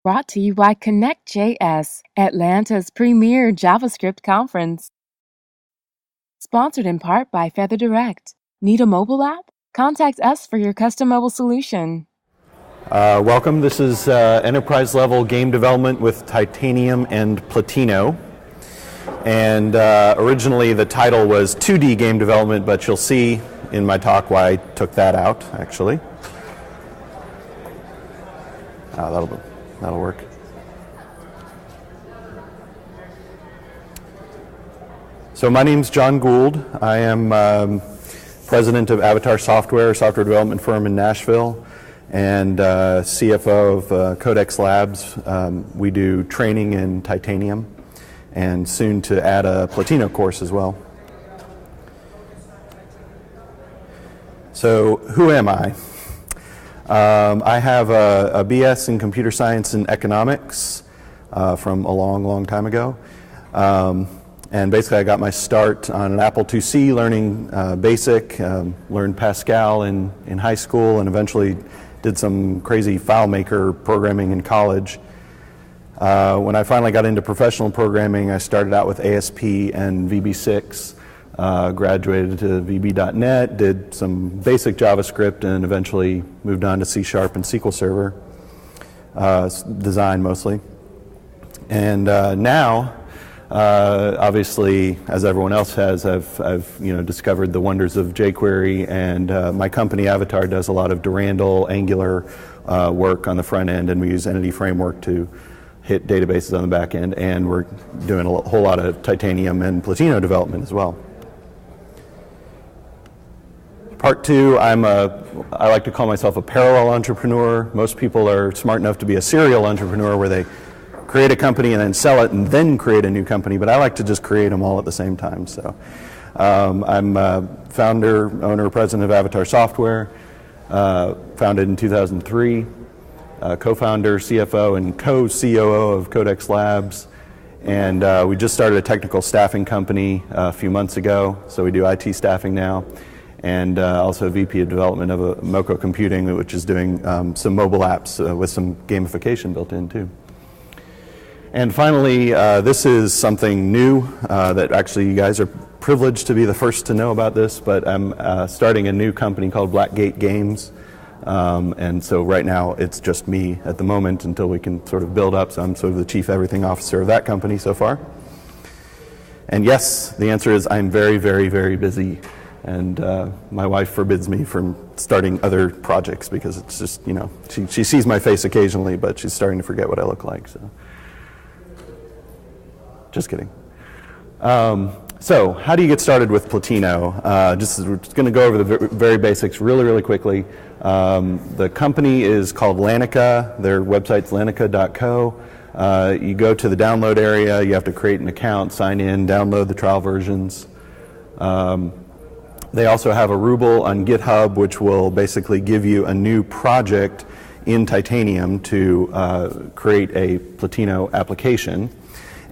Brought to you by Connect.js, Atlanta's premier JavaScript conference. Sponsored in part by FeatherDirect. Need a mobile app? Contact us for your custom mobile solution. Welcome. This is enterprise-level game development with Titanium and Platino. And originally the title was 2D game development, but you'll see in my talk why I took that out, actually. That'll work. So my name's John Gould. I am president of Avatar Software, a software development firm in Nashville, and CFO of Codex Labs. We do training in Titanium, and soon to add a Platino course as well. So who am I? I have a BS in computer science and economics from a long time ago. And basically I got my start on an Apple IIc learning BASIC, learned Pascal in high school, and eventually did some crazy FileMaker programming in college. When I finally got into professional programming, I started out with ASP and VB6. Graduated to VB.NET, did some basic JavaScript, and eventually moved on to C# and SQL Server, design mostly. And now, obviously, as everyone else has, I've discovered the wonders of jQuery, and my company Avatar does a lot of Durandal, Angular work on the front end, and we use Entity Framework to hit databases on the back end, and we're doing a whole lot of Titanium and Platino development as well. Part two, I like to call myself a parallel entrepreneur. Most people are smart enough to be a serial entrepreneur where they create a company and then sell it and then create a new company, but I like to just create them all at the same time. So I'm founder, owner, president of Avatar Software, founded in 2003, co-founder, CFO, and co-COO of Codex Labs. And we just started a technical staffing company a few months ago, so we do IT staffing now. And also VP of development of Moco Computing, which is doing some mobile apps with some gamification built in too. And finally, this is something new that actually you guys are privileged to be the first to know about this, but I'm starting a new company called Blackgate Games. And so right now it's just me at the moment until we can sort of build up. So I'm sort of the chief everything officer of that company so far. And yes, the answer is I'm very, very, very busy. And my wife forbids me from starting other projects because it's just, she sees my face occasionally, but she's starting to forget what I look like. So, just kidding. So, how do you get started with Platino? We're just going to go over the very basics really, really quickly. The company is called Lanica. Their website's lanica.co. You go to the download area. You have to create an account, sign in, download the trial versions. They also have a Ruble on GitHub, which will basically give you a new project in Titanium to create a Platino application.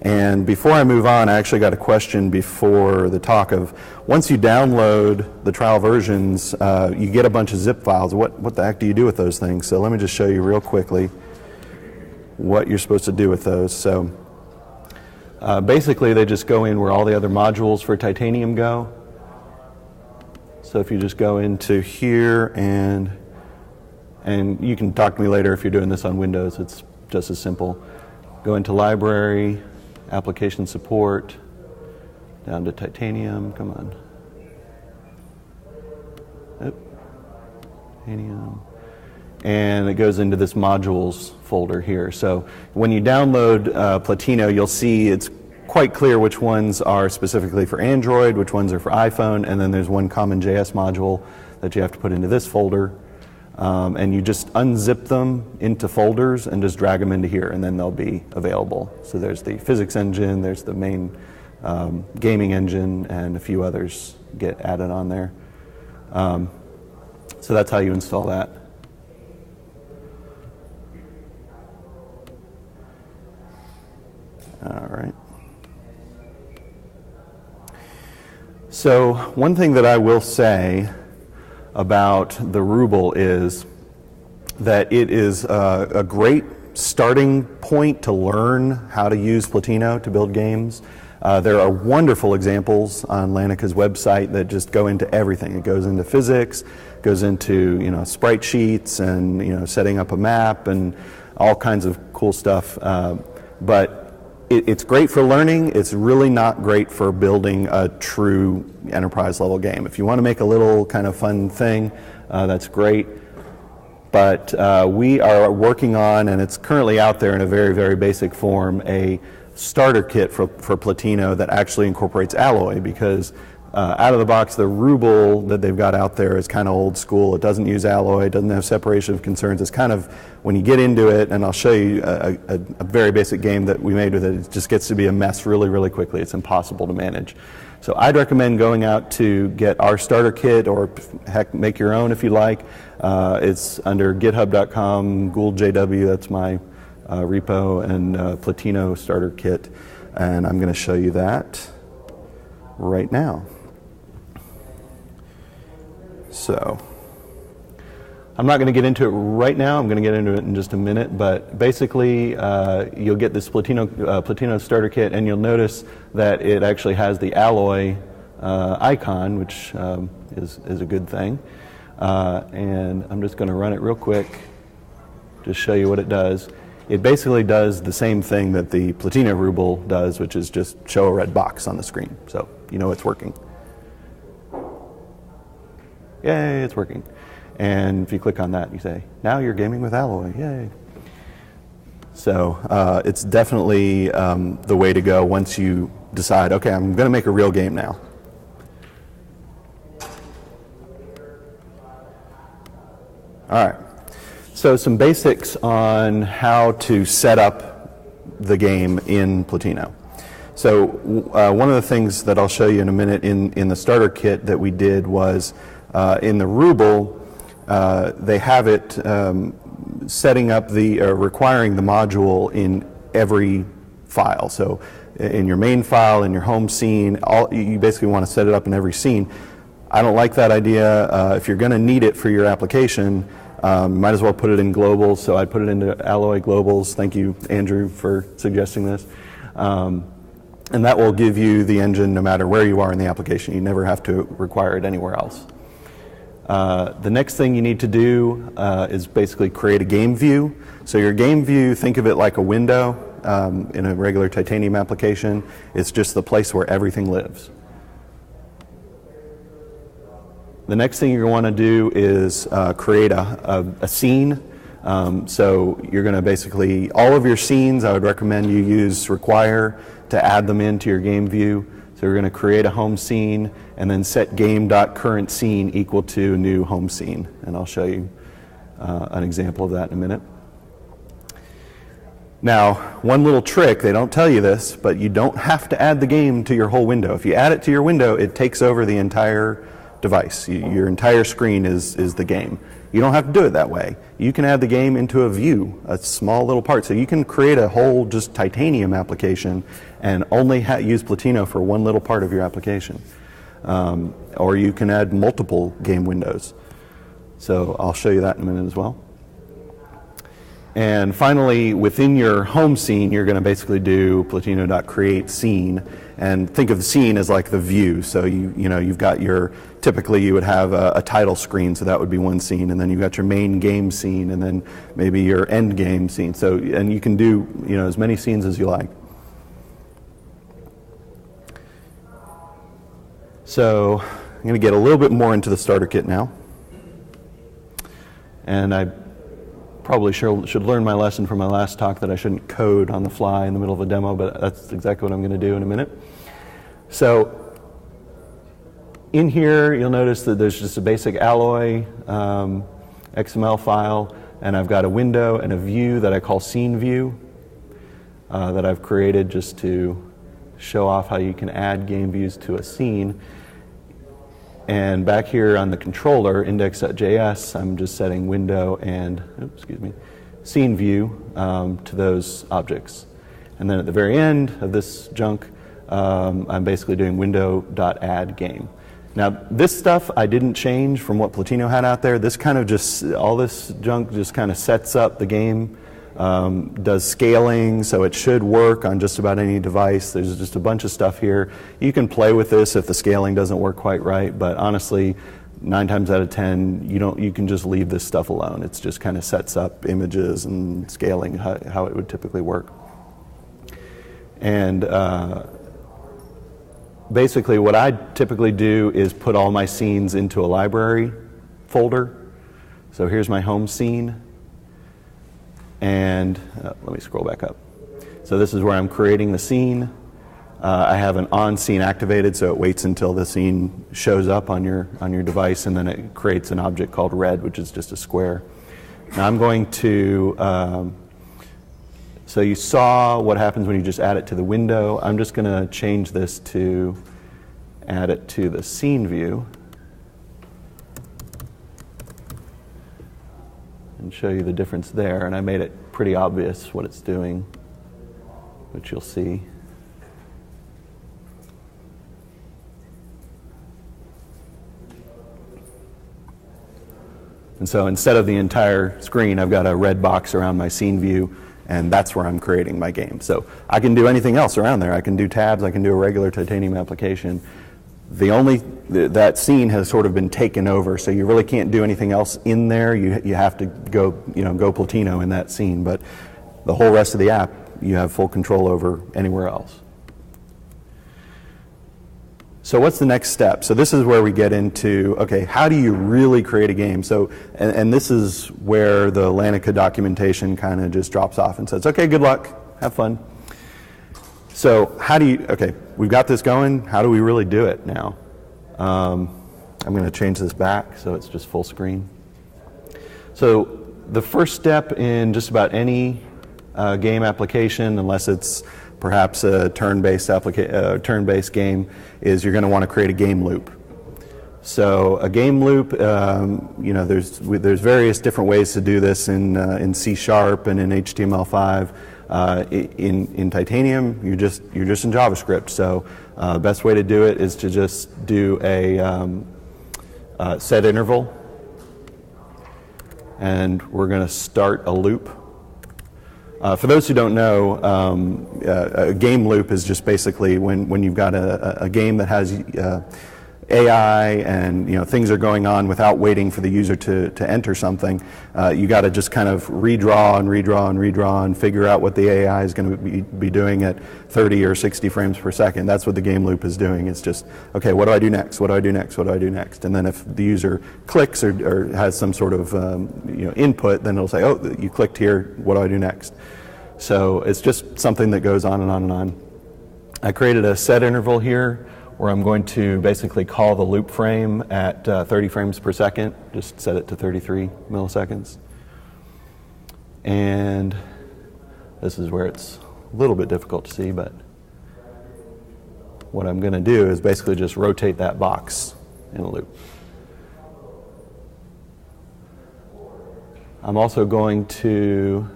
And before I move on, I actually got a question before the talk of, once you download the trial versions, you get a bunch of zip files. What the heck do you do with those things? So let me just show you real quickly what you're supposed to do with those. So basically, they just go in where all the other modules for Titanium go. So if you just go into here, and you can talk to me later if you're doing this on Windows, it's just as simple. Go into Library, Application Support, down to Titanium, come on. Titanium. And it goes into this modules folder here. So when you download Platino, you'll see it's quite clear which ones are specifically for Android, which ones are for iPhone, and then there's one common JS module that you have to put into this folder. And you just unzip them into folders and just drag them into here, and then they'll be available. So there's the physics engine, there's the main gaming engine, and a few others get added on there. So that's how you install that. All right. So one thing that I will say about the Ruble is that it is a great starting point to learn how to use Platino to build games. There are wonderful examples on Lanica's website that just go into everything. It goes into physics, goes into sprite sheets, and setting up a map and all kinds of cool stuff. But it's great for learning. It's really not great for building a true enterprise level game. If you want to make a little kind of fun thing, that's great. But we are working on, and it's currently out there in a very, very basic form, a starter kit for Platino that actually incorporates Alloy, because out of the box, the Ruble that they've got out there is kind of old school. It doesn't use Alloy, it doesn't have separation of concerns. It's kind of, when you get into it, and I'll show you a very basic game that we made with it, it just gets to be a mess really, really quickly. It's impossible to manage. So I'd recommend going out to get our starter kit, or heck, make your own if you like. It's under github.com, Gould JW, that's my repo, and Platino starter kit. And I'm going to show you that right now. So I'm not going to get into it right now. I'm going to get into it in just a minute. But basically, you'll get this Platino starter kit, and you'll notice that it actually has the Alloy icon, which is a good thing. And I'm just going to run it real quick, just show you what it does. It basically does the same thing that the Platino Ruble does, which is just show a red box on the screen. So you know it's working. Yay, it's working. And if you click on that, you say, now you're gaming with Alloy, yay. So it's definitely the way to go once you decide, okay, I'm going to make a real game now. All right. So some basics on how to set up the game in Platino. So one of the things that I'll show you in a minute in the starter kit that we did was in the Ruble, they have it setting up requiring the module in every file. So in your main file, in your home scene, you basically want to set it up in every scene. I don't like that idea. If you're going to need it for your application, might as well put it in globals. So I put it into Alloy globals. Thank you, Andrew, for suggesting this. And that will give you the engine no matter where you are in the application. You never have to require it anywhere else. The next thing you need to do is basically create a game view. So your game view, think of it like a window in a regular Titanium application. It's just the place where everything lives. The next thing you're going to want to do is create a scene. So you're going to basically, all of your scenes, I would recommend you use require to add them into your game view. So we're going to create a home scene and then set game.currentScene equal to new home scene. And I'll show you an example of that in a minute. Now, one little trick, they don't tell you this, but you don't have to add the game to your whole window. If you add it to your window, it takes over the entire device. Your entire screen is the game. You don't have to do it that way. You can add the game into a view, a small little part. So you can create a whole just Titanium application and only use Platino for one little part of your application. Or you can add multiple game windows. So I'll show you that in a minute as well. And finally, within your home scene, you're going to basically do platino.createScene, and think of the scene as like the view. So you've got typically you would have a title screen, so that would be one scene, and then you've got your main game scene, and then maybe your end game scene. So, and you can do as many scenes as you like. So I'm going to get a little bit more into the starter kit now, and I probably should learn my lesson from my last talk that I shouldn't code on the fly in the middle of a demo, but that's exactly what I'm going to do in a minute. So in here, you'll notice that there's just a basic Alloy XML file, and I've got a window and a view that I call Scene View that I've created just to show off how you can add game views to a scene. And back here on the controller, index.js, I'm just setting window and, scene view to those objects. And then at the very end of this junk, I'm basically doing window.addGame. Now, this stuff I didn't change from what Platino had out there. This kind of all this junk just kind of sets up the game does scaling, so it should work on just about any device. There's just a bunch of stuff here. You can play with this if the scaling doesn't work quite right, but honestly, 9 times out of 10, you can just leave this stuff alone. It just kind of sets up images and scaling how it would typically work. And basically what I typically do is put all my scenes into a library folder. So here's my home scene. And let me scroll back up. So this is where I'm creating the scene. I have an on scene activated, so it waits until the scene shows up on your device, and then it creates an object called red, which is just a square. Now I'm going to, so you saw what happens when you just add it to the window. I'm just going to change this to add it to the scene view and show you the difference there. And I made it pretty obvious what it's doing, which you'll see. And so instead of the entire screen, I've got a red box around my scene view, and that's where I'm creating my game. So I can do anything else around there. I can do tabs, I can do a regular titanium application. That scene has sort of been taken over, so you really can't do anything else in there. You have to go Platino in that scene, but the whole rest of the app, you have full control over anywhere else. So what's the next step? So this is where we get into, okay, how do you really create a game? So, and this is where the Lanica documentation kind of just drops off and says, okay, good luck, have fun. So how do you, okay, we've got this going, how do we really do it now? I'm going to change this back so it's just full screen. So the first step in just about any game application, unless it's perhaps a turn-based game, is you're going to want to create a game loop. So a game loop, there's various different ways to do this in C# and in HTML5. In Titanium, you're just in JavaScript. So the best way to do it is to just do a set interval, and we're going to start a loop. For those who don't know, a game loop is just basically when you've got a game that has AI and things are going on without waiting for the user to enter something. You got to just kind of redraw and figure out what the AI is going to be doing at 30 or 60 frames per second. That's what the game loop is doing. It's just, okay, what do I do next? What do I do next? What do I do next? And then if the user clicks or has some sort of input, then it'll say, oh, you clicked here. What do I do next? So it's just something that goes on and on and on. I created a set interval here where I'm going to basically call the loop frame at 30 frames per second, just set it to 33 milliseconds. And this is where it's a little bit difficult to see, but what I'm going to do is basically just rotate that box in a loop. I'm also going to,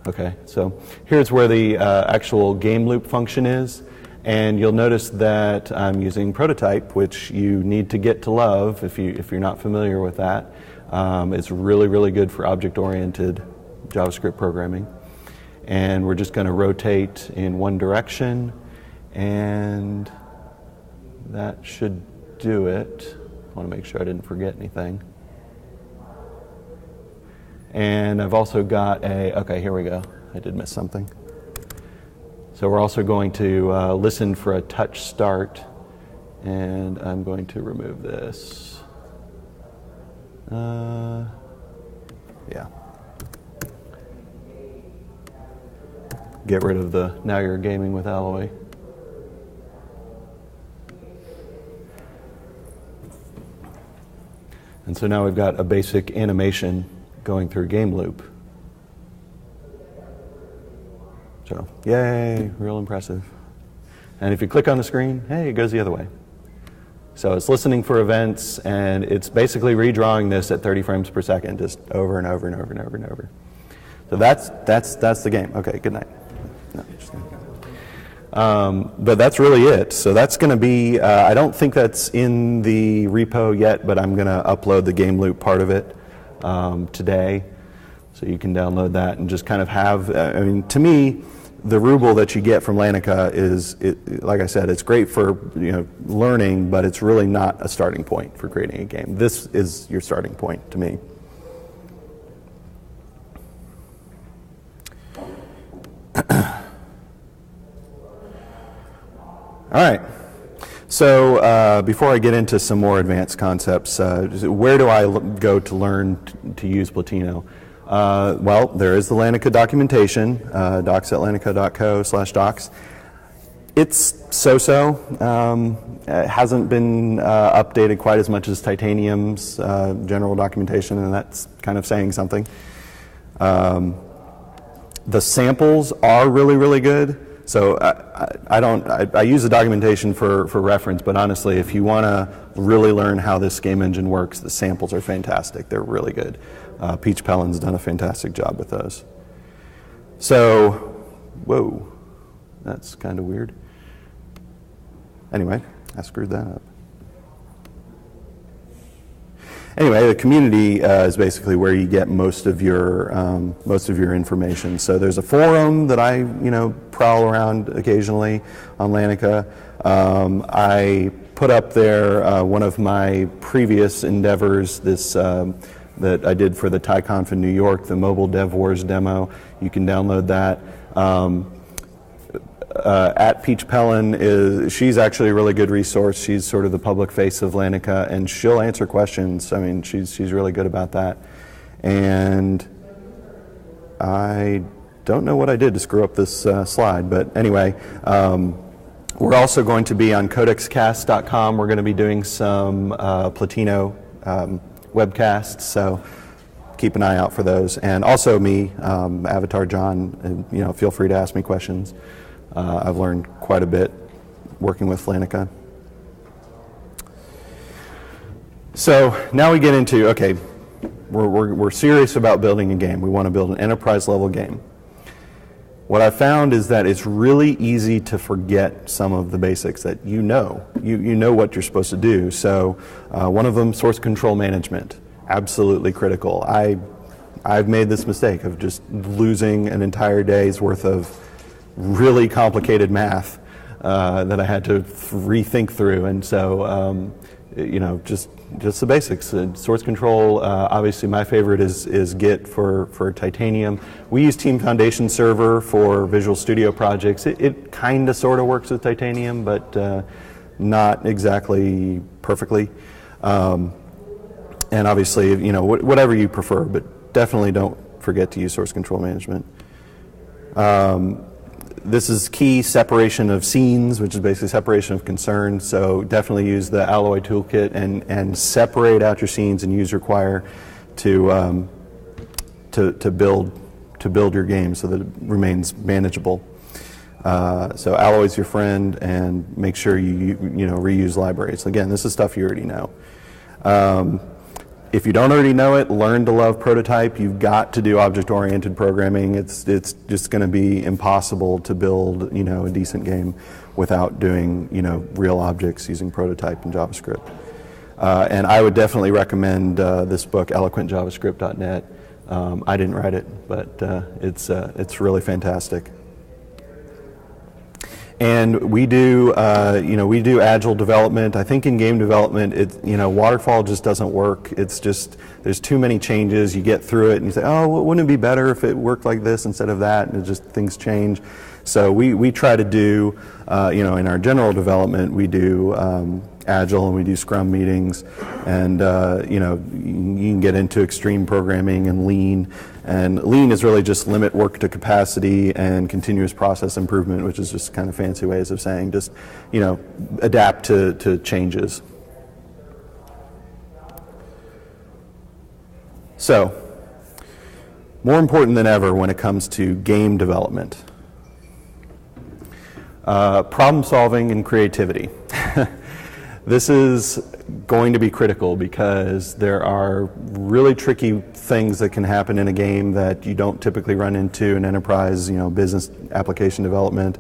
okay, so here's where the actual game loop function is. And you'll notice that I'm using Prototype, which you need to get to love if you're not familiar with that. It's really, really good for object-oriented JavaScript programming. And we're just going to rotate in one direction, and that should do it. I want to make sure I didn't forget anything. And I've also got okay, here we go. I did miss something. So we're also going to listen for a touch start, and I'm going to remove this. Yeah. Get rid of the now you're gaming with Alloy. And so now we've got a basic animation going through game loop. So, yay, real impressive. And if you click on the screen, hey, it goes the other way. So it's listening for events, and it's basically redrawing this at 30 frames per second, just over and over and over and over and over. So that's the game. Okay, good night. No, but that's really it. So that's going to be, I don't think that's in the repo yet, but I'm going to upload the game loop part of it today. So you can download that and just kind of have, I mean, to me, the ruble that you get from Lanica is, like I said, it's great for learning, but it's really not a starting point for creating a game. This is your starting point to me. All right. So before I get into some more advanced concepts, where do I go to learn to use Platino? Well, there is the Lanica documentation, docs@lanica.co/docs. It's so-so. It hasn't been updated quite as much as Titanium's general documentation, and that's kind of saying something. The samples are really, really good. So I use the documentation for reference, but honestly, if you want to really learn how this game engine works, the samples are fantastic. They're really good. Peach Pellin's done a fantastic job with those. So, whoa, that's kind of weird. Anyway, I screwed that up. Anyway, the community is basically where you get most of your information. So there's a forum that I prowl around occasionally on Lanica. I put up there one of my previous endeavors, this that I did for the TyConf in New York, the Mobile Dev Wars demo. You can download that. At Peach Pellin she's actually a really good resource. She's sort of the public face of Lanica, and she'll answer questions. I mean, she's really good about that. And I don't know what I did to screw up this slide, but anyway, we're also going to be on codexcast.com. We're going to be doing some Platino webcasts, so keep an eye out for those. And also me, Avatar John, and, feel free to ask me questions. I've learned quite a bit working with Lanica. So now we get into, okay, we're serious about building a game. We want to build an enterprise level game. What I found is that it's really easy to forget some of the basics that you know what you're supposed to do. So one of them, source control management, absolutely critical. I've made this mistake of just losing an entire day's worth of really complicated math that I had to rethink through, and so just the basics. Source control, obviously my favorite is Git for Titanium. We use Team Foundation Server for Visual Studio projects. It kind of sort of works with Titanium, but not exactly perfectly. And obviously, whatever you prefer, but definitely don't forget to use source control management. This is key separation of scenes, which is basically separation of concern. So definitely use the Alloy toolkit and separate out your scenes and use require to build your game so that it remains manageable. So Alloy's your friend, and make sure you reuse libraries. Again, this is stuff you already know. If you don't already know it, learn to love prototype. You've got to do object-oriented programming. It's just going to be impossible to build a decent game without doing real objects using prototype and JavaScript. And I would definitely recommend this book, eloquentjavascript.net. I didn't write it, but it's really fantastic. And we do agile development. I think in game development, waterfall just doesn't work. It's just, there's too many changes. You get through it and you say, oh, well, wouldn't it be better if it worked like this instead of that? And things change. So we try to do, in our general development, we do agile and we do scrum meetings, and you can get into extreme programming and lean. And lean is really just limit work to capacity and continuous process improvement, which is just kind of fancy ways of saying just, adapt to changes. So, more important than ever when it comes to game development, problem solving and creativity. This is going to be critical because there are really tricky things that can happen in a game that you don't typically run into in enterprise, business application development.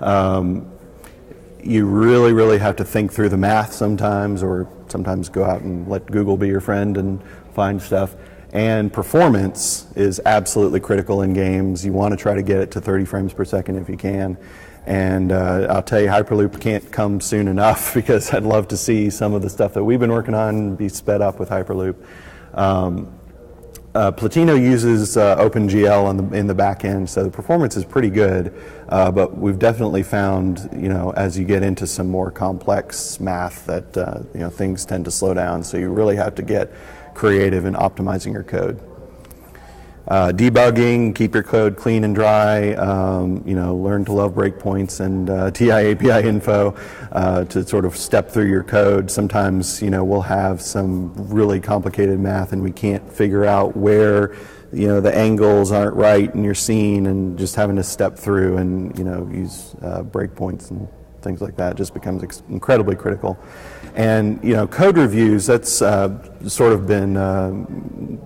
You really, really have to think through the math sometimes, or sometimes go out and let Google be your friend and find stuff. And performance is absolutely critical in games. You want to try to get it to 30 frames per second if you can. And I'll tell you, Hyperloop can't come soon enough, because I'd love to see some of the stuff that we've been working on be sped up with Hyperloop. Platino uses OpenGL in the back end, so the performance is pretty good, but we've definitely found, as you get into some more complex math, that things tend to slow down, so you really have to get creative in optimizing your code. Debugging, keep your code clean and dry, learn to love breakpoints and TI API info to sort of step through your code. Sometimes, we'll have some really complicated math and we can't figure out where, the angles aren't right in your scene, and just having to step through and, use breakpoints and things like that just becomes incredibly critical. And, code reviews, that's sort of been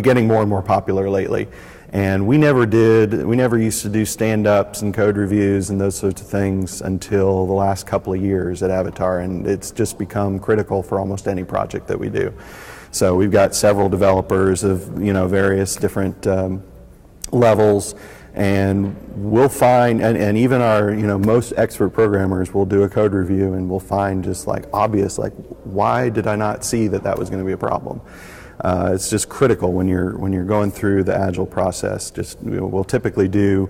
getting more and more popular lately. And we never used to do stand-ups and code reviews and those sorts of things until the last couple of years at Avatar, and it's just become critical for almost any project that we do. So we've got several developers of, various different levels, and we'll find, and even our, most expert programmers will do a code review, and we'll find just obvious, why did I not see that was going to be a problem? It's just critical when you're going through the Agile process. We'll typically do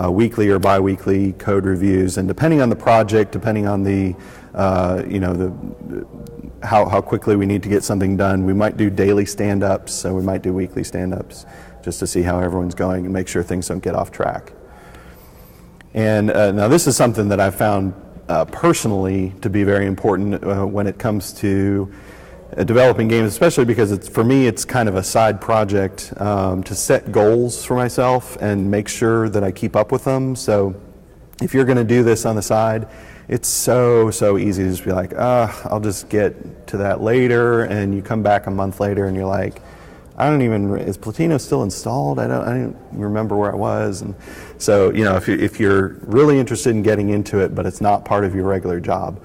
weekly or bi-weekly code reviews, and depending on the project, depending on the how quickly we need to get something done, we might do daily stand-ups, so we might do weekly stand-ups, just to see how everyone's going and make sure things don't get off track. And now this is something that I've found personally to be very important when it comes to developing games, especially because for me it's kind of a side project, to set goals for myself and make sure that I keep up with them. So if you're going to do this on the side, it's so easy to just be like, I'll just get to that later, and you come back a month later and you're like, is Platino still installed? I don't remember where I was. And so, if you're really interested in getting into it, but it's not part of your regular job,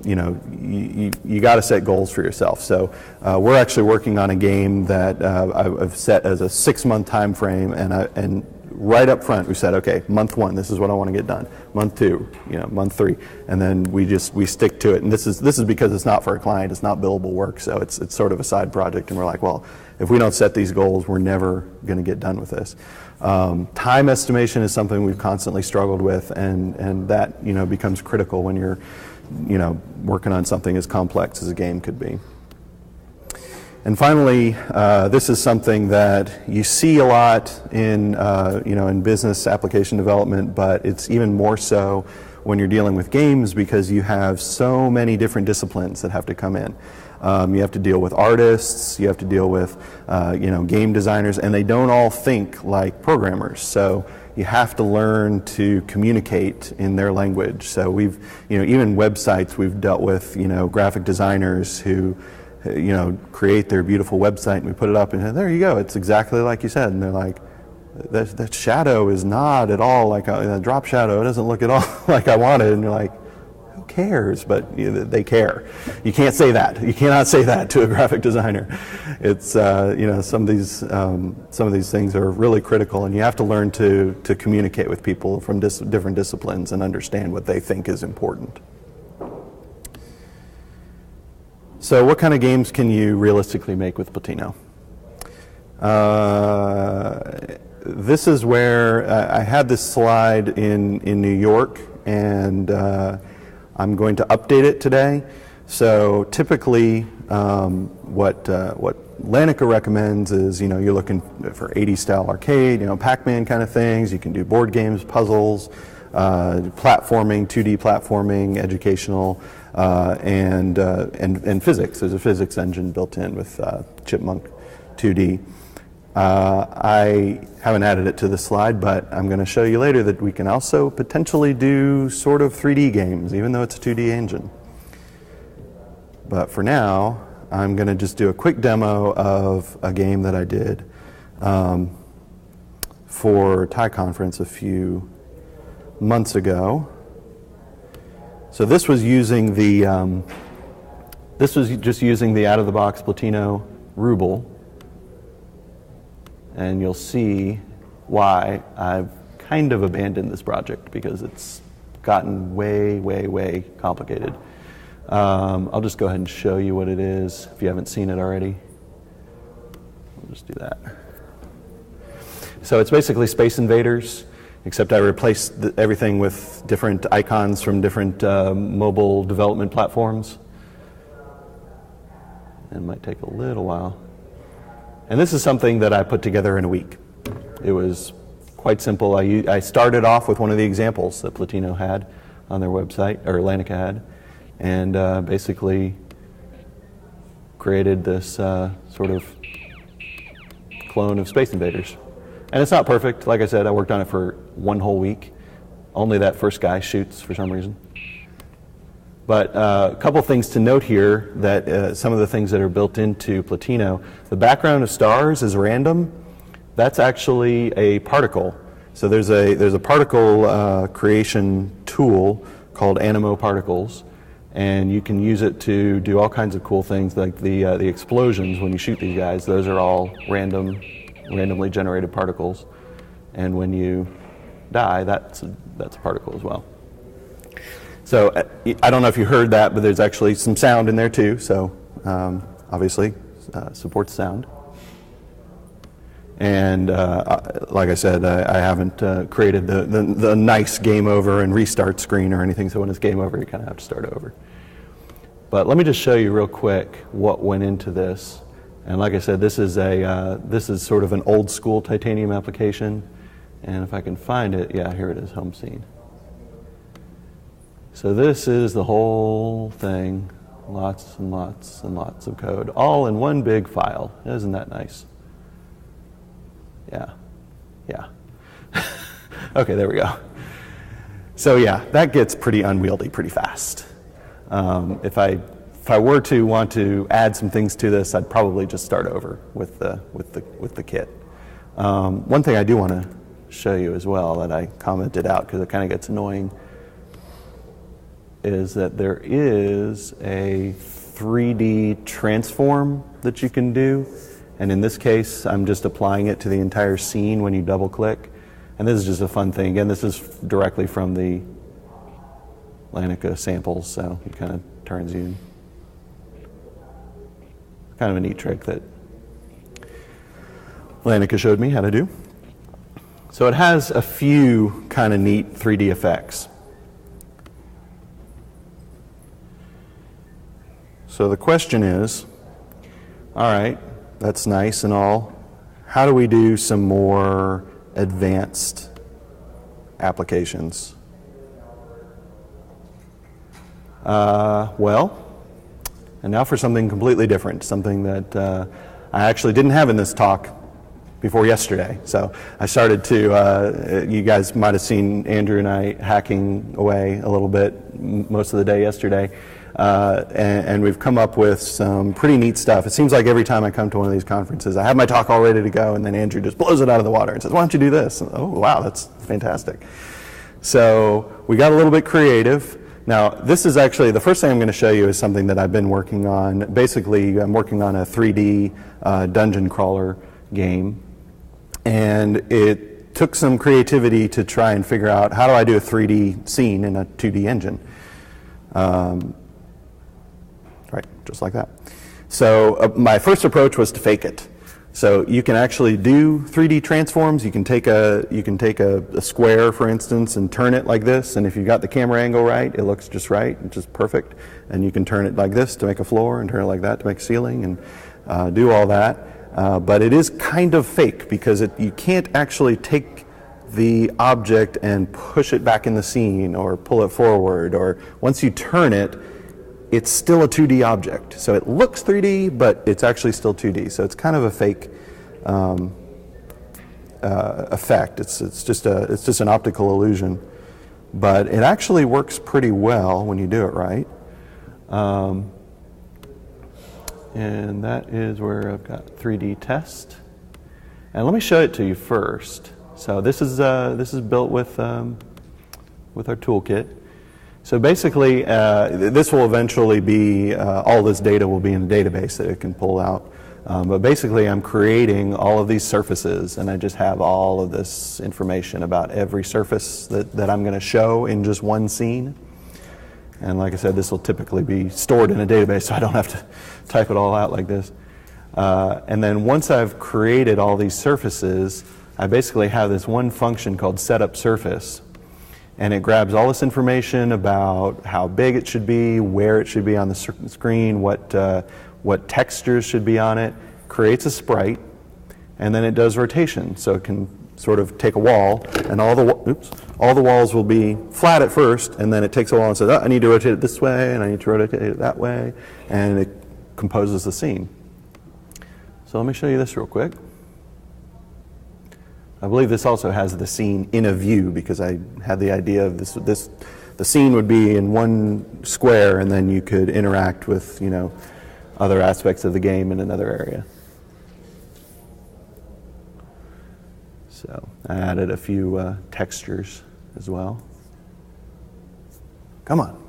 you got to set goals for yourself. So we're actually working on a game that I've set as a 6-month time frame, and right up front we said, okay, month 1, this is what I want to get done. Month 2, month 3, and then we stick to it. And this is because it's not for a client, it's not billable work, so it's sort of a side project. And we're like, well, if we don't set these goals, we're never going to get done with this. Time estimation is something we've constantly struggled with, and that becomes critical when you're working on something as complex as a game could be. And finally, this is something that you see a lot in in business application development, but it's even more so when you're dealing with games, because you have so many different disciplines that have to come in. You have to deal with artists, you have to deal with game designers, and they don't all think like programmers. So you have to learn to communicate in their language. So we've, even websites, we've dealt with, graphic designers who, create their beautiful website, and we put it up, and there you go, it's exactly like you said. And they're like, that shadow is not at all like a drop shadow. It doesn't look at all like I wanted. And you're like, who cares? But they care. You can't say that. You cannot say that to a graphic designer. It's some of these things are really critical, and you have to learn to communicate with people from different disciplines and understand what they think is important. So what kind of games can you realistically make with Platino? This is where I had this slide in New York, and I'm going to update it today. So typically what Lanica recommends is, you're looking for 80s style arcade, Pac-Man kind of things. You can do board games, puzzles, platforming, 2D platforming, educational, and physics. There's a physics engine built in with Chipmunk 2D. I haven't added it to the slide, but I'm going to show you later that we can also potentially do sort of 3D games, even though it's a 2D engine. But for now, I'm going to just do a quick demo of a game that I did for TIE Conference a few months ago. So this was using just using the out-of-the-box Platino Ruble. and you'll see why I've kind of abandoned this project, because it's gotten way, way, way complicated. I'll just go ahead and show you what it is if you haven't seen it already. We'll just do that. So it's basically Space Invaders, except I replaced everything with different icons from different mobile development platforms. It might take a little while. And this is something that I put together in a week. It was quite simple. I started off with one of the examples that Platino had on their website, or Atlantica had, and basically created this sort of clone of Space Invaders. And it's not perfect. Like I said, I worked on it for one whole week. Only that first guy shoots for some reason. But a couple things to note here, that some of the things that are built into Platino, the background of stars is random. That's actually a particle. So there's a particle creation tool called Animo Particles, and you can use it to do all kinds of cool things, like the explosions when you shoot these guys. Those are all randomly generated particles, and when you die, that's a particle as well. So I don't know if you heard that, but there's actually some sound in there too. So obviously supports sound. And like I said, I haven't created the nice game over and restart screen or anything. So when it's game over, you kind of have to start over. But let me just show you real quick what went into this. And like I said, this is sort of an old school titanium application. And if I can find it, yeah, here it is, home scene. So this is the whole thing, lots and lots and lots of code, all in one big file. Isn't that nice? Yeah. Okay, there we go. So yeah, that gets pretty unwieldy pretty fast. If I were to want to add some things to this, I'd probably just start over with the kit. One thing I do want to show you as well that I commented out because it kind of gets annoying is that there is a 3D transform that you can do, and in this case I'm just applying it to the entire scene when you double click, and this is just a fun thing. Again, this is directly from the Atlantica samples, so it kind of turns you. Kind of a neat trick that Atlantica showed me how to do. So it has a few kind of neat 3D effects. So the question is, all right, that's nice and all. How do we do some more advanced applications? Well, and now for something completely different, something that I actually didn't have in this talk before yesterday. So I started to, you guys might have seen Andrew and I hacking away a little bit most of the day yesterday. And we've come up with some pretty neat stuff. It seems like every time I come to one of these conferences, I have my talk all ready to go, and then Andrew just blows it out of the water and says, why don't you do this? And, oh, wow, that's fantastic. So we got a little bit creative. Now, this is actually, the first thing I'm going to show you is something that I've been working on. Basically, I'm working on a 3D dungeon crawler game, and it took some creativity to try and figure out how do I do a 3D scene in a 2D engine. Right, just like that. So my first approach was to fake it. So you can actually do 3D transforms. You can take a square, for instance, and turn it like this. And if you've got the camera angle right, it looks just right, which is perfect. And you can turn it like this to make a floor, and turn it like that to make a ceiling, and do all that. But it is kind of fake because you can't actually take the object and push it back in the scene or pull it forward, or once you turn it, it's still a 2D object. So it looks 3D, but it's actually still 2D. So it's kind of a fake effect. It's just an optical illusion, but it actually works pretty well when you do it right. And that is where I've got 3D test. And let me show it to you first. So this is built with our toolkit. So basically, this will eventually be, all this data will be in a database that it can pull out But basically, I'm creating all of these surfaces, and I just have all of this information about every surface that I'm going to show in just one scene. And like I said, this will typically be stored in a database, so I don't have to type it all out like this. And then once I've created all these surfaces, I basically have this one function called setUpSurface. And it grabs all this information about how big it should be, where it should be on the screen, what textures should be on it, creates a sprite, and then it does rotation. So it can sort of take a wall, and all the walls will be flat at first, and then it takes a wall and says, oh, I need to rotate it this way, and I need to rotate it that way, and it composes the scene. So let me show you this real quick. I believe this also has the scene in a view, because I had the idea of the scene would be in one square, and then you could interact with, other aspects of the game in another area. So I added a few textures as well. Come on.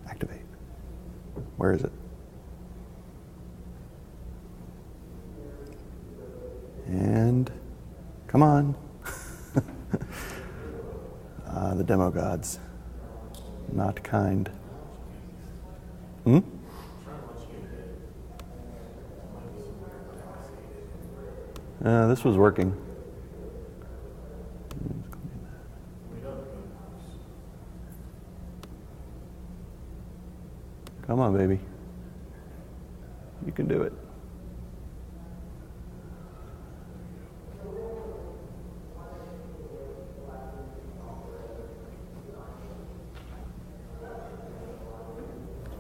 Activate. Where is it? And come on. The demo gods. Not kind. This was working. Come on, baby. You can do it.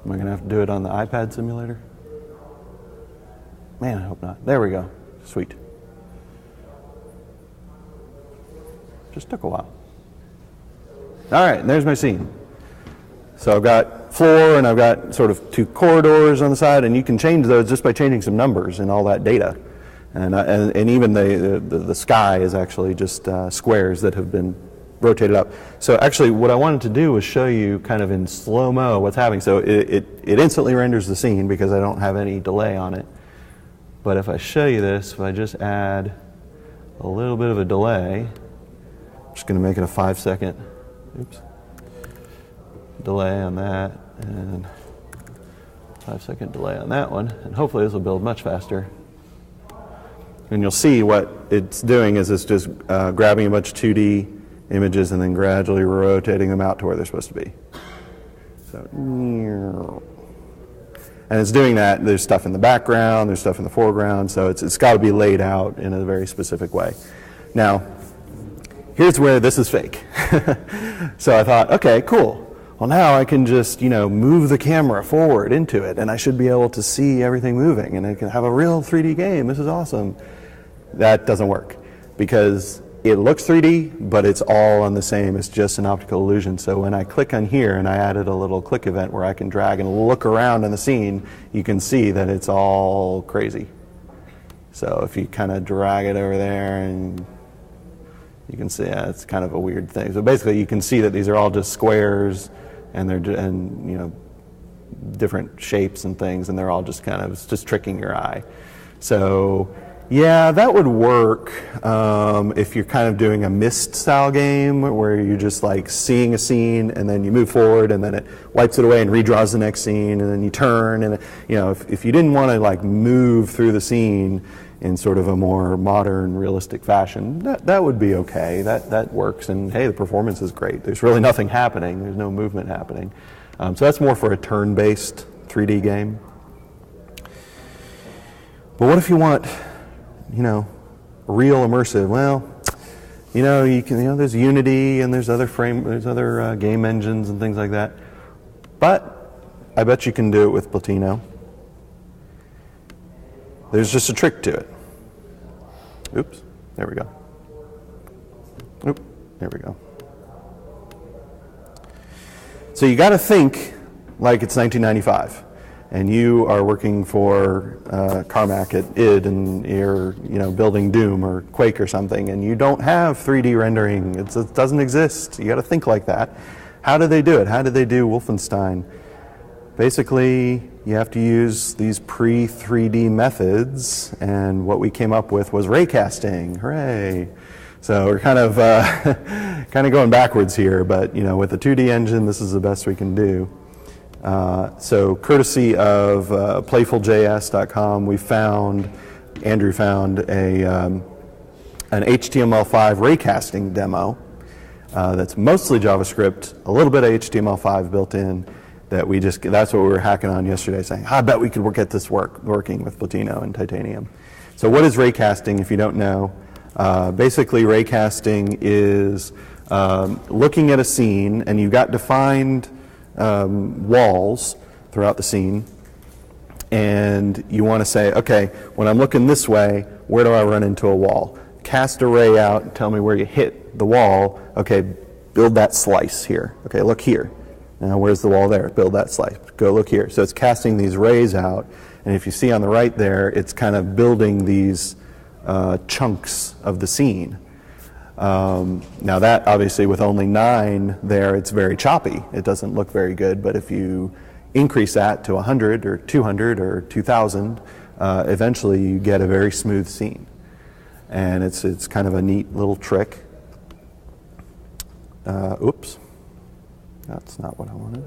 Am I going to have to do it on the iPad simulator? Man, I hope not. There we go. Sweet. Just took a while. All right, and there's my scene. So I've got floor, and I've got sort of two corridors on the side, and you can change those just by changing some numbers and all that data. And even the sky is actually just squares that have been rotated up. So actually what I wanted to do was show you kind of in slow-mo what's happening. So it instantly renders the scene because I don't have any delay on it. But if I show you this, if I just add a little bit of a delay, I'm just going to make it a 5-second delay on that, and 5-second delay on that one, and hopefully this will build much faster. And you'll see what it's doing is it's just grabbing a bunch of 2D images and then gradually rotating them out to where they're supposed to be. So, and it's doing that. There's stuff in the background, there's stuff in the foreground, so it's got to be laid out in a very specific way. Now, here's where this is fake. So I thought, okay, cool. Well, now I can just, move the camera forward into it, and I should be able to see everything moving, and I can have a real 3D game. This is awesome. That doesn't work because it looks 3D, but it's all on the same. It's just an optical illusion. So when I click on here, and I added a little click event where I can drag and look around in the scene, you can see that it's all crazy. So if you kind of drag it over there, and you can see it's kind of a weird thing. So basically, you can see that these are all just squares, and they're different shapes and things, and they're all just kind of it's just tricking your eye. So yeah, that would work if you're kind of doing a Myst style game where you're just like seeing a scene and then you move forward and then it wipes it away and redraws the next scene and then you turn, and if you didn't want to like move through the scene in sort of a more modern, realistic fashion, that would be okay. That works, and hey, the performance is great. There's really nothing happening. There's no movement happening. So that's more for a turn-based 3D game. But what if you want, real immersive? Well, you can, there's Unity and there's other game engines and things like that. But I bet you can do it with Platino. There's just a trick to it. Oops, there we go. Oop, there we go. So you got to think like it's 1995, and you are working for Carmack at id, and you're building Doom or Quake or something, and you don't have 3D rendering. It doesn't exist. You got to think like that. How did they do it? How did they do Wolfenstein? Basically, you have to use these pre-3D methods, and what we came up with was raycasting. Hooray! So we're kind of kind of going backwards here, but with the 2D engine, this is the best we can do. So courtesy of playfuljs.com, Andrew found an HTML5 raycasting demo that's mostly JavaScript, a little bit of HTML5 built in. That's what we were hacking on yesterday, saying, I bet we could get this working with Platino and Titanium. So what is raycasting, if you don't know? Basically, raycasting is looking at a scene, and you've got defined walls throughout the scene, and you want to say, okay, when I'm looking this way, where do I run into a wall? Cast a ray out and tell me where you hit the wall. Okay, build that slice here. Okay, look here. Now, where's the wall there? Build that slice. Go look here. So it's casting these rays out, and if you see on the right there, it's kind of building these chunks of the scene. Now that, obviously, with only 9 there, it's very choppy. It doesn't look very good, but if you increase that to 100 or 200 or 2,000, eventually you get a very smooth scene. And it's kind of a neat little trick. Oops. That's not what I wanted.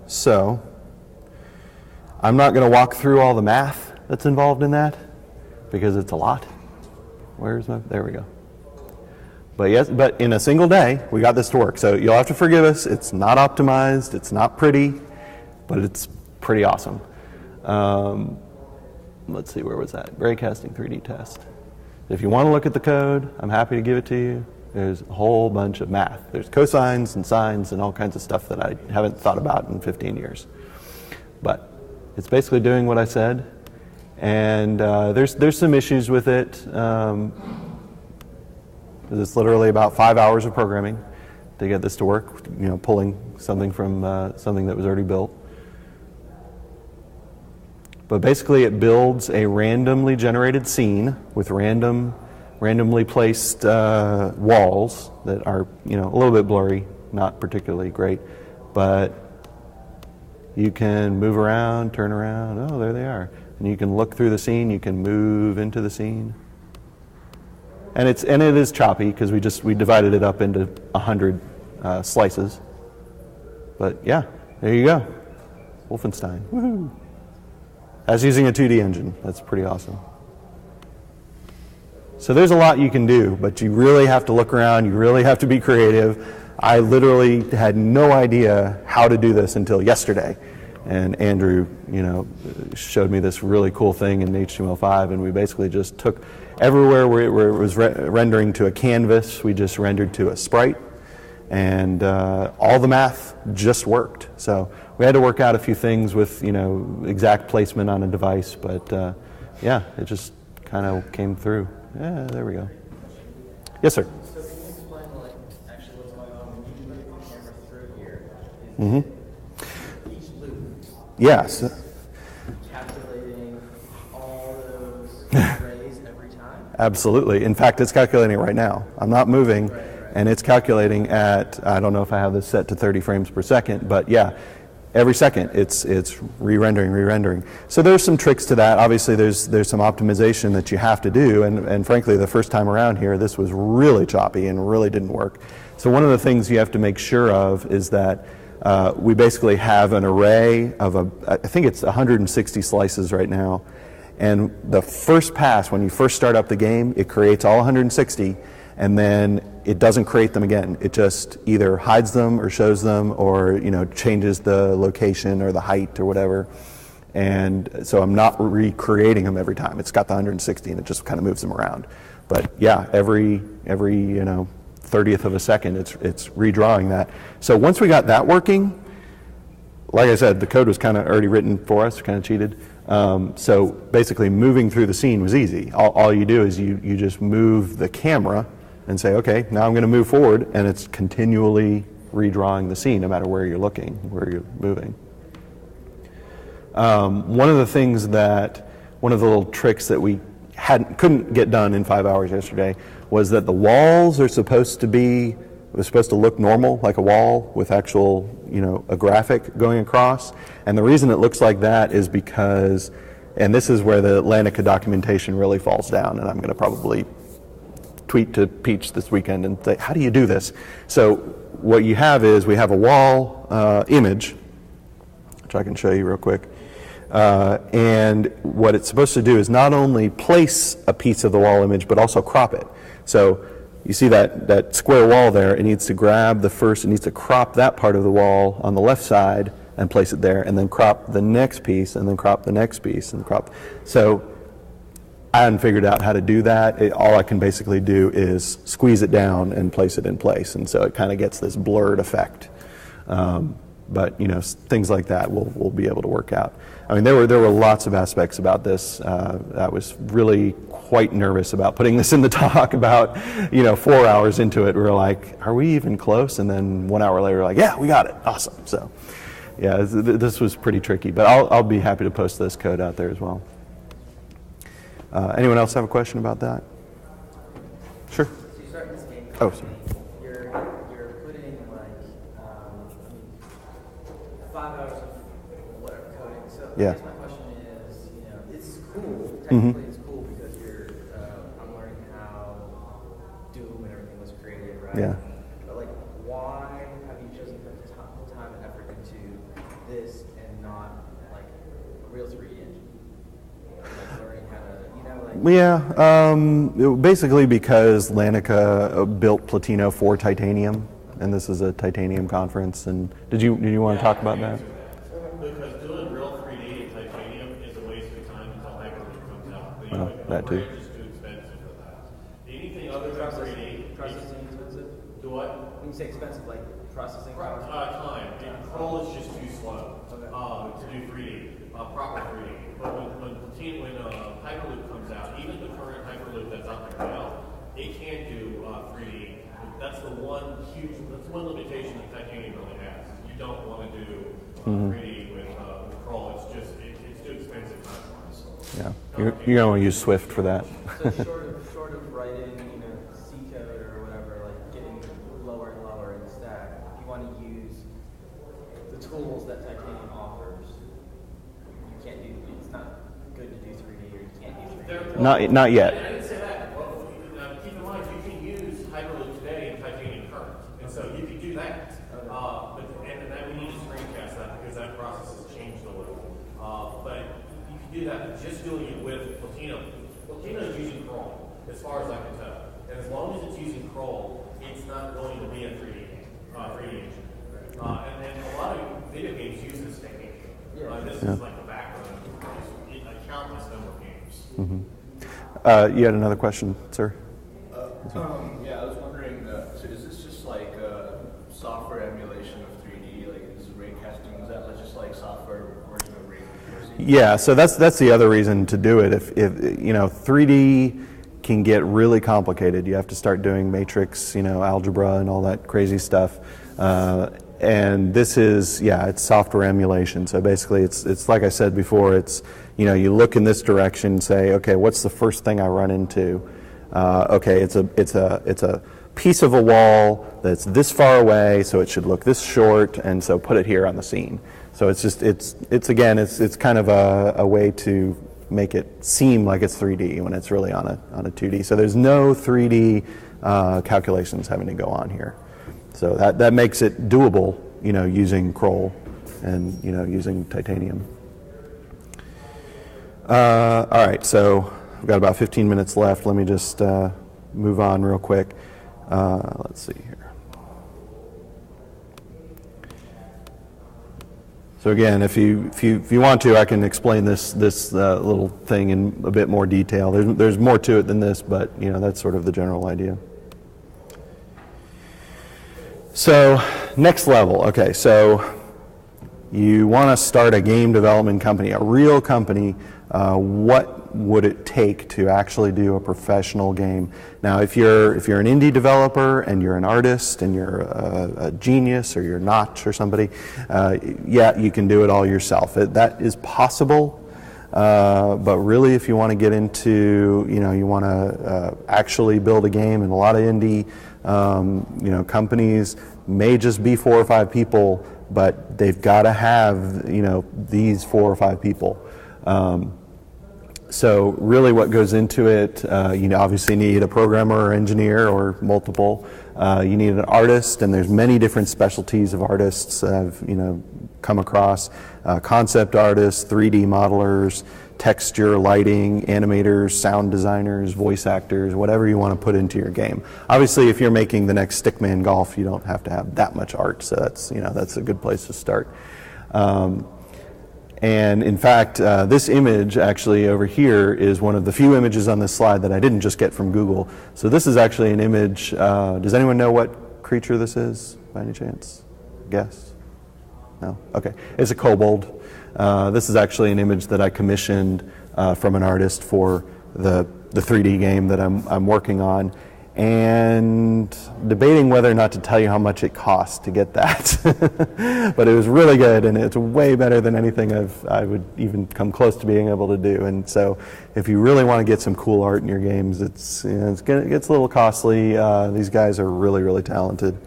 So, I'm not going to walk through all the math that's involved in that, because it's a lot. There we go. But in a single day, we got this to work. So you'll have to forgive us. It's not optimized. It's not pretty, but it's pretty awesome. Let's see, where was that? Raycasting 3D test. If you want to look at the code, I'm happy to give it to you. There's a whole bunch of math. There's cosines and sines and all kinds of stuff that I haven't thought about in 15 years. But it's basically doing what I said. And there's some issues with it. It's literally about 5 hours of programming to get this to work, pulling something from something that was already built. But basically it builds a randomly generated scene with randomly placed walls that are, a little bit blurry, not particularly great, but you can move around, turn around, oh, there they are. And you can look through the scene, you can move into the scene. And it is choppy because we divided it up into 100 slices. But yeah, there you go. Wolfenstein. Woohoo! That's using a 2D engine. That's pretty awesome. So there's a lot you can do, but you really have to look around. You really have to be creative. I literally had no idea how to do this until yesterday. And Andrew, showed me this really cool thing in HTML5, and we basically just took everywhere where it was rendering to a canvas, we just rendered to a sprite, and all the math just worked. So we had to work out a few things with, exact placement on a device, but yeah, it just kind of came through. Yeah, there we go. Yes, sir. So can you explain, actually what's going on when you move the camera through here? Mm-hmm. Each loop. Yes. Calculating all those rays every time? Absolutely. In fact, it's calculating right now. I'm not moving, and it's calculating at, I don't know if I have this set to 30 frames per second, but yeah, every second it's re-rendering. So there's some tricks to that. Obviously, there's some optimization that you have to do, and frankly, the first time around here, this was really choppy and really didn't work. So one of the things you have to make sure of is that we basically have an array of I think it's 160 slices right now, and the first pass, when you first start up the game, it creates all 160, and then it doesn't create them again. It just either hides them or shows them, or changes the location or the height or whatever. And so I'm not recreating them every time. It's got the 160 and it just kind of moves them around. But yeah, every 30th of a second, it's redrawing that. So once we got that working, like I said, the code was kind of already written for us, kind of cheated. So basically moving through the scene was easy. All you do is you just move the camera and say, okay, now I'm going to move forward, and it's continually redrawing the scene no matter where you're looking, where you're moving. One of the little tricks that we couldn't get done in 5 hours yesterday was that the walls are supposed to be It was supposed to look normal, like a wall with actual, a graphic going across. And the reason it looks like that is because, and this is where the Atlantica documentation really falls down, and I'm going to probably tweet to Peach this weekend and say, how do you do this? So what you have is we have a wall image, which I can show you real quick. And what it's supposed to do is not only place a piece of the wall image, but also crop it. So you see that square wall there, it needs to grab it needs to crop that part of the wall on the left side and place it there, and then crop the next piece, and then crop the next piece, and crop. So I hadn't figured out how to do that. All I can basically do is squeeze it down and place it in place, and so it kind of gets this blurred effect. But things like that we'll be able to work out. I mean, there were lots of aspects about this. I was really quite nervous about putting this in the talk. About 4 hours into it, we were like, "Are we even close?" And then 1 hour later, we're like, "Yeah, we got it! Awesome!" So, yeah, this was pretty tricky, but I'll be happy to post this code out there as well. Anyone else have a question about that? Sure. So you start this game. Oh, sorry. You're putting 5 hours of whatever coding. So Yeah. I guess my question is, it's cool. Technically, it's cool because I'm learning how Doom and everything was created, right? Yeah. But why have you chosen to put time and effort into this and not a real 3D engine? Learning how to, Yeah, basically because Lanica built Platino for titanium, and this is a titanium conference. And did you want to talk about that? Because doing real 3D in titanium is a waste of time until Hyperloop comes out. Well, that too. It's just too expensive for that. Anything other than 3D, processing expensive? do what? When you say expensive, processing power? Time. And Crawl is just too slow to do 3D, proper 3D. But when Hyperloop comes out, even the current Hyperloop that's out there now, it can't do 3D. That's one limitation that titanium really has. You don't want to do 3D with Crawl. It's too expensive time-wise. Yeah, you're going to want to use Swift for that. So short of writing, C code or whatever, getting lower and lower in the stack, if you want to use the tools that titanium offers, you can't do. It's not good to do 3D, or you can't do 3D. Not yet. I didn't say that. Well, keep in mind, you can use Hyperloop today in titanium current, and so you can do that. And then we need to screencast that because that process has changed a little. But you can do that just doing it with Platino. Platino is using Crawl, as far as I can tell. And as long as it's using Crawl, it's not going to be a 3D engine. And then a lot of video games use this technique. This is like the background of a countless number of games. You had another question, sir? Yeah, I was wondering, so is this just software emulation of 3D? Is raycasting, is that just software version of ray tracing? Yeah, so that's the other reason to do it. If 3D can get really complicated, you have to start doing matrix, algebra and all that crazy stuff. And this is, it's software emulation. So basically, it's like I said before. It's you look in this direction, and say, okay, what's the first thing I run into? Okay, it's a piece of a wall that's this far away, so it should look this short, and so put it here on the scene. So it's kind of a way to make it seem like it's 3D when it's really on a 2D. So there's no 3D calculations having to go on here. So that makes it doable, using Crawl and using titanium. All right, so we've got about 15 minutes left. Let me just move on real quick. Let's see here. So again, if you want to, I can explain this little thing in a bit more detail. There's more to it than this, but that's sort of the general idea. So next level. Okay, so you want to start a game development company, a real company. What would it take to actually do a professional game? Now, if you're an indie developer and you're an artist and you're a genius or you're Notch or somebody, you can do it all yourself. That is possible, but really, if you want to get into, you want to actually build a game, and a lot of indie Companies may just be 4 or 5 people, but they've got to have, these 4 or 5 people. So really what goes into it, you obviously need a programmer or engineer or multiple. You need an artist, and there's many different specialties of artists I've, come across. Concept artists, 3D modelers, texture, lighting, animators, sound designers, voice actors, whatever you want to put into your game. Obviously, if you're making the next Stickman Golf, you don't have to have that much art, so that's a good place to start. And in fact, this image actually over here is one of the few images on this slide that I didn't just get from Google. So this is actually an image. Does anyone know what creature this is by any chance? Guess? No? Okay. It's a kobold. This is actually an image that I commissioned from an artist for the 3D game that I'm working on, and debating whether or not to tell you how much it cost to get that. But it was really good, and it's way better than anything I would even come close to being able to do. And so if you really want to get some cool art in your games, it gets a little costly. These guys are really, really talented.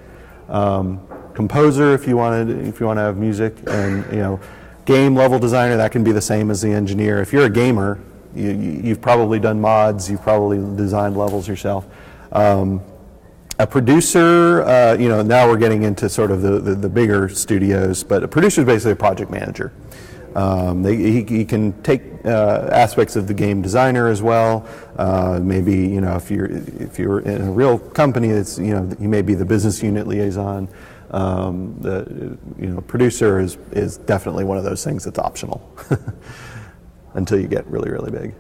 Composer, if you want to have music, and game level designer, that can be the same as the engineer. If you're a gamer, you've probably done mods, you've probably designed levels yourself. A producer, now we're getting into sort of the bigger studios, but a producer is basically a project manager. He can take aspects of the game designer as well. Maybe if you're in a real company, it's he may be the business unit liaison. Producer is definitely one of those things that's optional until you get really, really big.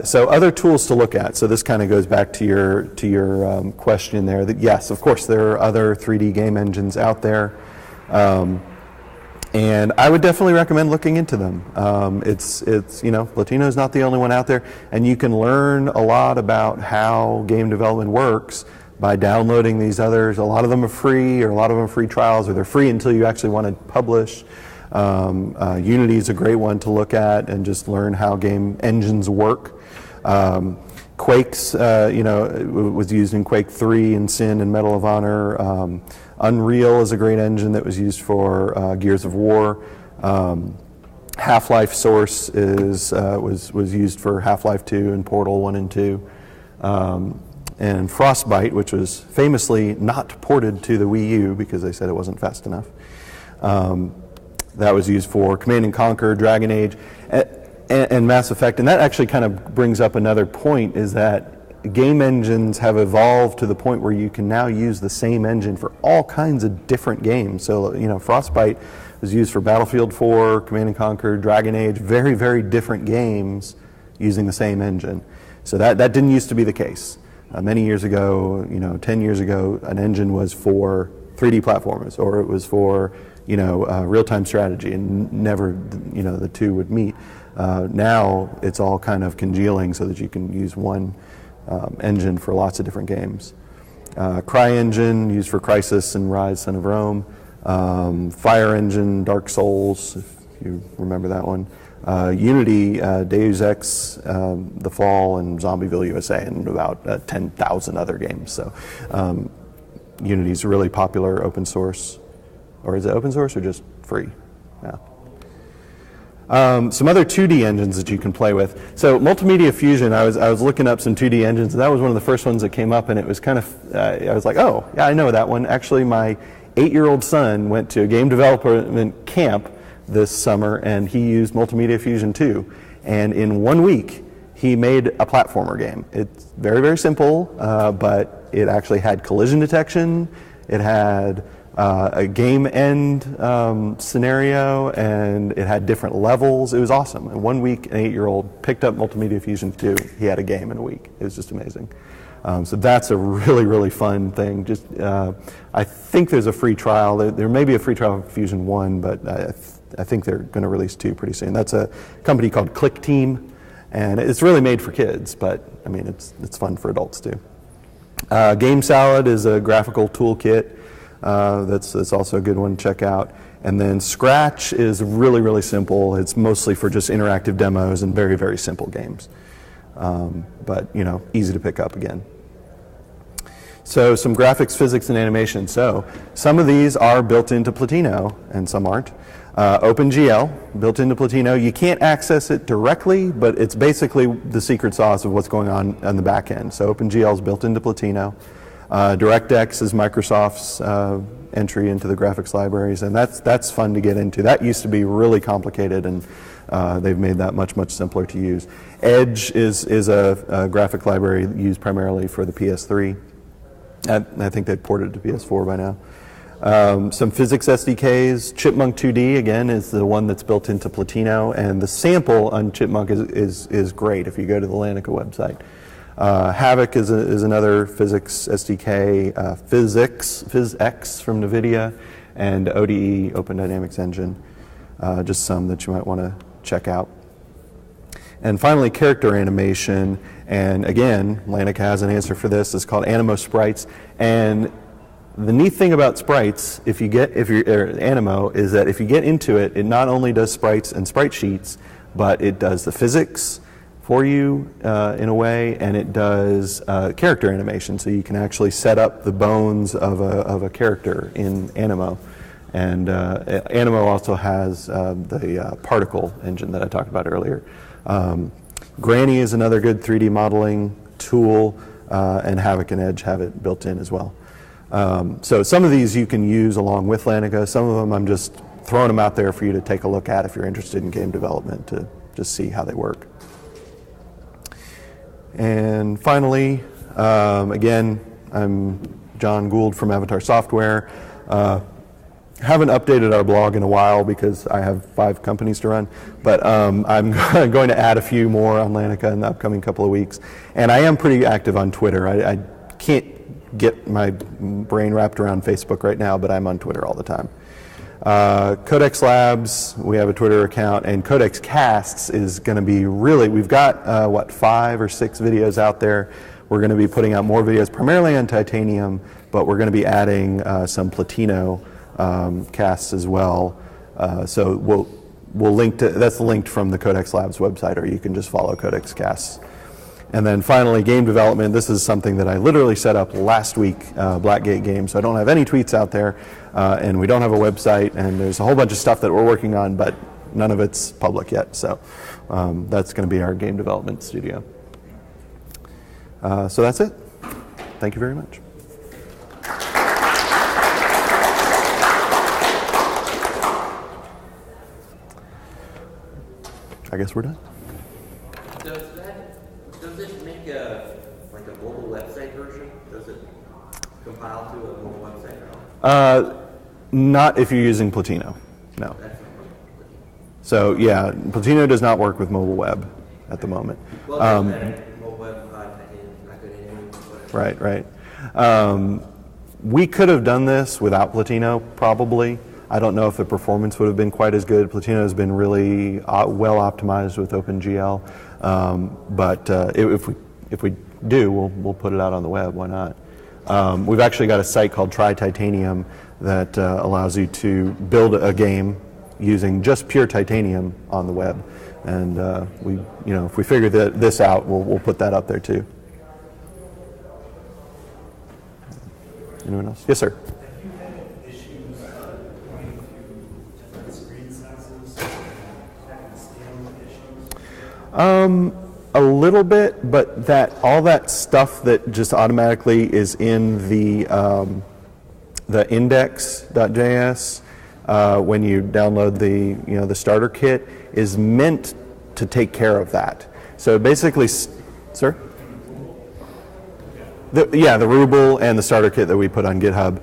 So other tools to look at. So this kind of goes back to your question there. That yes, of course, there are other 3D game engines out there, and I would definitely recommend looking into them. It's Platino is not the only one out there, and you can learn a lot about how game development works by downloading these others. A lot of them are free, or a lot of them are free trials, or they're free until you actually want to publish. Unity is a great one to look at and just learn how game engines work. Quake's, was used in Quake 3 and Sin and Medal of Honor. Unreal is a great engine that was used for Gears of War. Half-Life Source was used for Half-Life 2 and Portal 1 and 2. And Frostbite, which was famously not ported to the Wii U because they said it wasn't fast enough. That was used for Command & Conquer, Dragon Age, and Mass Effect. And that actually kind of brings up another point, is that game engines have evolved to the point where you can now use the same engine for all kinds of different games. So, Frostbite was used for Battlefield 4, Command & Conquer, Dragon Age, very, very different games using the same engine. So that didn't used to be the case. Many years ago, 10 years ago, an engine was for 3D platformers, or it was for real-time strategy, and never, the two would meet. Now it's all kind of congealing so that you can use one engine for lots of different games. CryEngine, used for Crysis and Rise, Son of Rome. Fire Engine, Dark Souls, if you remember that one. Unity, Deus Ex, The Fall, and Zombieville USA, and about 10,000 other games. So Unity's really popular open source. Or is it open source or just free? Yeah. Some other 2D engines that you can play with. So Multimedia Fusion, I was looking up some 2D engines, and that was one of the first ones that came up, and it was kind of, I was like, oh, yeah, I know that one. Actually, my 8-year-old son went to a game development camp this summer, and he used Multimedia Fusion too. And in 1 week, he made a platformer game. It's very, very simple, but it actually had collision detection. It had a game end scenario, and it had different levels. It was awesome. In 1 week, an 8-year-old picked up Multimedia Fusion 2. He had a game in a week. It was just amazing. So that's a really, really fun thing. Just, I think there's a free trial. There may be a free trial for Fusion 1, but I think they're going to release 2 pretty soon. That's a company called Click Team, and it's really made for kids, but I mean, it's fun for adults too. Game Salad is a graphical toolkit. That's also a good one to check out. And then Scratch is really, really simple. It's mostly for just interactive demos and very, very simple games. But, easy to pick up again. So some graphics, physics, and animation. So some of these are built into Platino, and some aren't. OpenGL, built into Platino. You can't access it directly, but it's basically the secret sauce of what's going on the back end. So OpenGL is built into Platino. DirectX is Microsoft's entry into the graphics libraries, and that's fun to get into. That used to be really complicated, and they've made that much simpler to use. Edge is a graphic library used primarily for the PS3. I think they've ported it to PS4 by now. Some physics SDKs. Chipmunk 2D, again, is the one that's built into Platino, and the sample on Chipmunk is great if you go to the Lanica website. Havoc is another physics SDK, PhysX from NVIDIA, and ODE, Open Dynamics Engine, just some that you might want to check out. And finally, character animation, and again, Lanica has an answer for this. It's called Animo Sprites, and the neat thing about sprites, Animo, is that if you get into it, it not only does sprites and sprite sheets, but it does the physics for you in a way, and it does character animation, so you can actually set up the bones of a character in Animo. And Animo also has the particle engine that I talked about earlier. Granny is another good 3D modeling tool, and Havoc and Edge have it built in as well. So some of these you can use along with Lanica. Some of them I'm just throwing them out there for you to take a look at if you're interested in game development, to just see how they work. And finally, again, I'm John Gould from Avatar Software. Haven't updated our blog in a while because I have 5 companies to run, but I'm going to add a few more on Lanica in the upcoming couple of weeks. And I am pretty active on Twitter. I can't get my brain wrapped around Facebook right now, but I'm on Twitter all the time. Codex Labs, we have a Twitter account, and Codex Casts is going to be we've got 5 or 6 videos out there. We're going to be putting out more videos, primarily on Titanium, but we're going to be adding some Platino casts as well. So we'll link to, that's linked from the Codex Labs website, or you can just follow Codex Casts. And then finally, game development. This is something that I literally set up last week, Blackgate Games. So I don't have any tweets out there, and we don't have a website, and there's a whole bunch of stuff that we're working on, but none of it's public yet. So that's going to be our game development studio. So that's it. Thank you very much. I guess we're done. Does it make a mobile website version? Does it compile to a mobile website at all? Not if you're using Platino, no. So yeah, Platino does not work with mobile web at the moment. Well, mobile web, not good anyway. Right. We could have done this without Platino, probably. I don't know if the performance would have been quite as good. Platino has been really well optimized with OpenGL, but if we do, we'll put it out on the web. Why not? We've actually got a site called Try Titanium that allows you to build a game using just pure titanium on the web, and if we figure this out, we'll put that up there too. Anyone else? Yes, sir. A little bit, but all that stuff that just automatically is in the index.js when you download the starter kit is meant to take care of that. So basically, sir? The Ruble and the starter kit that we put on GitHub,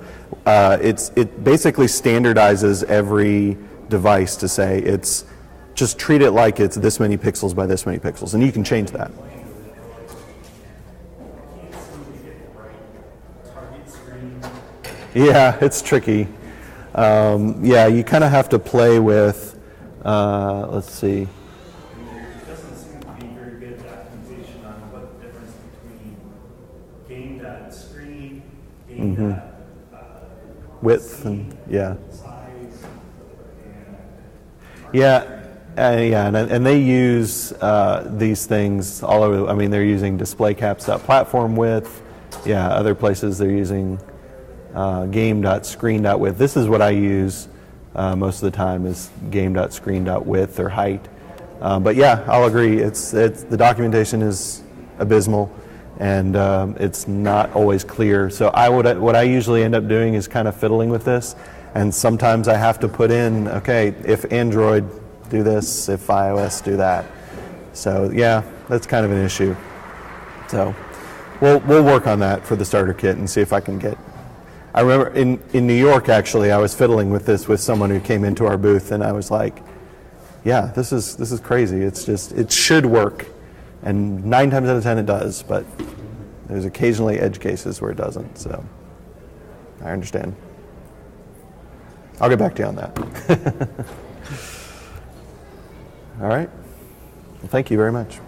it basically standardizes every device to say just treat it like it's this many pixels by this many pixels, and you can change that. Yeah, it's tricky. You kind of have to play with, let's see. There doesn't seem to be very good documentation on what the difference between game.screen, width, and size, and they use these things all over. I mean, they're using display caps.platform width, Yeah, other places they're using game.screen.width. This is what I use most of the time, is game.screen.width or height. But yeah, I'll agree. It's the documentation is abysmal, and it's not always clear. So what I usually end up doing is kind of fiddling with this, and sometimes I have to put in, okay, if Android do this, if iOS do that. So yeah, that's kind of an issue. So we'll work on that for the starter kit and see if I can get. I remember in New York, actually, I was fiddling with this with someone who came into our booth, and I was like, yeah, this is crazy. It should work, and 9 times out of 10 it does, but there's occasionally edge cases where it doesn't. So I understand. I'll get back to you on that. All right. Well, thank you very much.